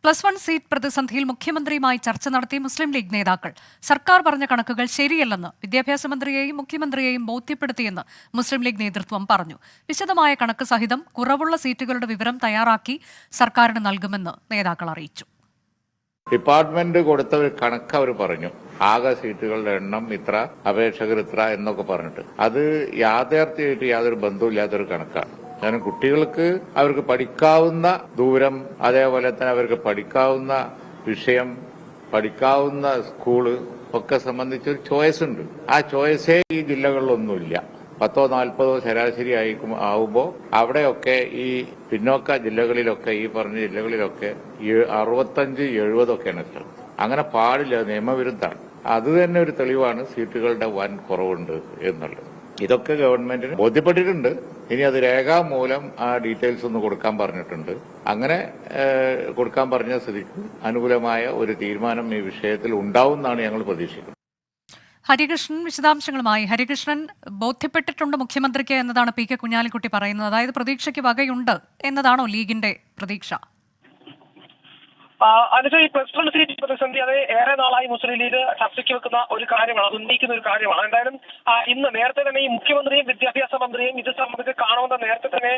+1 seat പ്രതിസന്ധിയിൽ മുഖ്യമന്ത്രിയുമായി ചർച്ച നടത്തി മുസ്ലിം ലീഗ് നേതാക്കൾ. സർക്കാർ പറഞ്ഞ കണക്കുകൾ ശരിയല്ലെന്ന് വിദ്യാഭ്യാസ മന്ത്രിയെയും മുഖ്യമന്ത്രിയെയും ബോധ്യപ്പെടുത്തിയെന്ന് മുസ്ലിം ലീഗ് നേതൃത്വം പറഞ്ഞു. വിശദമായ കണക്ക് സഹിതം കുറവുള്ള സീറ്റുകളുടെ വിവരം തയ്യാറാക്കി സർക്കാരിന് നൽകുമെന്ന് നേതാക്കൾ അറിയിച്ചു. ഡിപ്പാർട്ട്മെന്റ് കൊടുത്ത ഒരു കണക്ക് അവർ പറഞ്ഞു. ആകെ സീറ്റുകളുടെ എണ്ണം ഇത്ര, അപേക്ഷകർ ഇത്ര എന്നൊക്കെ പറഞ്ഞിട്ട് അത് യാഥാർത്ഥ്യമായിട്ട് യാതൊരു ബന്ധവുമില്ലാത്തൊരു കണക്കാണ്. കാരണം കുട്ടികൾക്ക് അവർക്ക് പഠിക്കാവുന്ന ദൂരം, അതേപോലെ തന്നെ അവർക്ക് പഠിക്കാവുന്ന വിഷയം, പഠിക്കാവുന്ന സ്കൂള് ഒക്കെ സംബന്ധിച്ചൊരു ചോയ്സ് ഉണ്ട്. ആ ചോയ്സേ ഈ ജില്ലകളിലൊന്നുമില്ല. 10-40 ശരാശരി ആവുമ്പോൾ അവിടെയൊക്കെ ഈ പിന്നോക്ക ജില്ലകളിലൊക്കെ, ഈ പറഞ്ഞ ജില്ലകളിലൊക്കെ 65-70 ഒക്കെയാണ് ഇഷ്ടം. അങ്ങനെ പാടില്ല, നിയമവിരുദ്ധമാണ്. അത് തന്നെ ഒരു തെളിവാണ് സീറ്റുകളുടെ വൻ കുറവുണ്ട് എന്നുള്ളത്. ഇതൊക്കെ ഗവൺമെന്റിന് ബോധ്യപ്പെട്ടിട്ടുണ്ട്. ഇനി അത് രേഖാമൂലം ആ ഡീറ്റെയിൽസ് ഒന്ന് കൊടുക്കാൻ പറഞ്ഞിട്ടുണ്ട്. അങ്ങനെ കൊടുക്കാൻ പറഞ്ഞ സ്ഥിതിക്ക് അനുകൂലമായ ഒരു തീരുമാനം ഈ വിഷയത്തിൽ ഉണ്ടാവും എന്നാണ് ഞങ്ങൾ പ്രതീക്ഷിക്കുന്നത്. ഹരികൃഷ്ണൻ വിശദാംശങ്ങളുമായി. ഹരികൃഷ്ണൻ, ബോധ്യപ്പെട്ടിട്ടുണ്ട് മുഖ്യമന്ത്രിക്ക് എന്നതാണ് പി കെ കുഞ്ഞാലിക്കുട്ടി പറയുന്നത്. അതായത് പ്രതീക്ഷയ്ക്ക് വകയുണ്ട് എന്നതാണോ ലീഗിന്റെ പ്രതീക്ഷ? അനുജ, ഈ +1 സീറ്റ് പ്രതിസന്ധി അത് ഏറെ നാളായി മുസ്ലിം ലീഗ് ചർച്ചയ്ക്ക് വെക്കുന്ന ഒരു കാര്യമാണ്, അത് ഉന്നയിക്കുന്ന ഒരു കാര്യമാണ്. എന്തായാലും ഇന്ന് നേരത്തെ തന്നെ ഈ മുഖ്യമന്ത്രിയും വിദ്യാഭ്യാസ മന്ത്രിയും ഇത് സംബന്ധിച്ച് കാണുമെന്ന് നേരത്തെ തന്നെ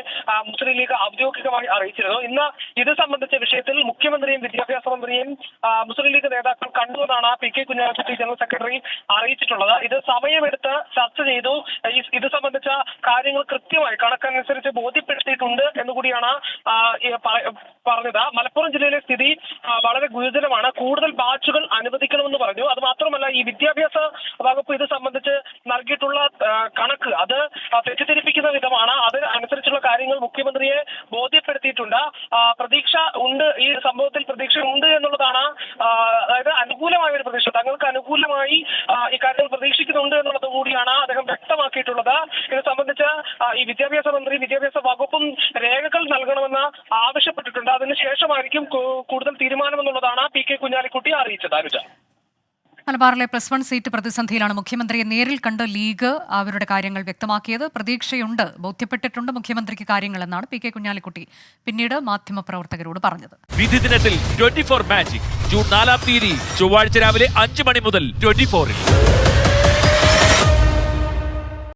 മുസ്ലിം ലീഗ് ഔദ്യോഗികമായി അറിയിച്ചിരുന്നു. ഇന്ന് ഇത് സംബന്ധിച്ച വിഷയത്തിൽ മുഖ്യമന്ത്രിയും വിദ്യാഭ്യാസ മന്ത്രിയും മുസ്ലിം ലീഗ് നേതാക്കൾ കണ്ടുവെന്നാണ് P K Kunhalikutty general secretary അറിയിച്ചിട്ടുള്ളത്. ഇത് സമയമെടുത്ത് ചർച്ച ചെയ്തു. ഇത് സംബന്ധിച്ച കാര്യങ്ങൾ കൃത്യമായി കണക്കനുസരിച്ച് ബോധ്യപ്പെടുത്തിയിട്ടുണ്ട് എന്നുകൂടിയാണ് പറഞ്ഞത്. മലപ്പുറം ജില്ലയിലെ സ്ഥിതി വളരെ ഗുരുതരമാണ്. കൂടുതൽ ബാച്ചുകൾ അനുവദിക്കണമെന്ന് പറഞ്ഞു. അത് മാത്രമല്ല, ഈ വിദ്യാഭ്യാസ വകുപ്പ് ഇത് സംബന്ധിച്ച് നൽകിയിട്ടുള്ള കണക്ക് അത് തെറ്റിദ്ധരിപ്പിക്കുന്ന വിധമാണ്. അതിനനുസരിച്ചുള്ള കാര്യങ്ങൾ മുഖ്യമന്ത്രിയെ ബോധ്യപ്പെടുത്തിയിട്ടുണ്ട്. പ്രതീക്ഷ ഉണ്ട്, ഈ സംഭവത്തിൽ പ്രതീക്ഷ ഉണ്ട് എന്നുള്ളതാണ്. അതായത് അനുകൂലമായ ഒരു പ്രതീക്ഷ, തങ്ങൾക്ക് അനുകൂലമായി ഈ കാര്യങ്ങൾ പ്രതീക്ഷിക്കുന്നുണ്ട് എന്നുള്ളത് കൂടിയാണ് അദ്ദേഹം വ്യക്തമാക്കിയിട്ടുള്ളത്. ഇത് സംബന്ധിച്ച് ഈ വിദ്യാഭ്യാസ മന്ത്രി, വിദ്യാഭ്യാസ വകുപ്പും രേഖകൾ നൽകണമെന്ന് ആവശ്യപ്പെട്ടിട്ടുണ്ട്. അതിനുശേഷമായിരിക്കും കൂടുതൽ തീരുമാനമെന്നുള്ളതാണ് പി കെ കുഞ്ഞാലിക്കുട്ടി അറിയിച്ചത്. അനുജ, മലബാറിലെ +1 സീറ്റ് പ്രതിസന്ധിയിലാണ് മുഖ്യമന്ത്രിയെ നേരിൽ കണ്ട് ലീഗ് അവരുടെ കാര്യങ്ങൾ വ്യക്തമാക്കിയത്. പ്രതീക്ഷയുണ്ട്, ബോധ്യപ്പെട്ടിട്ടുണ്ട് മുഖ്യമന്ത്രിക്ക് കാര്യങ്ങൾ എന്നാണ് പി കെ കുഞ്ഞാലിക്കുട്ടി പിന്നീട് മാധ്യമപ്രവർത്തകരോട് പറഞ്ഞത്. വിധി ദിനത്തിൽ 24 മാജിക് ജൂൺ 4 ചൊവ്വാഴ്ച രാവിലെ 5 മണി മുതൽ 24-ൽ.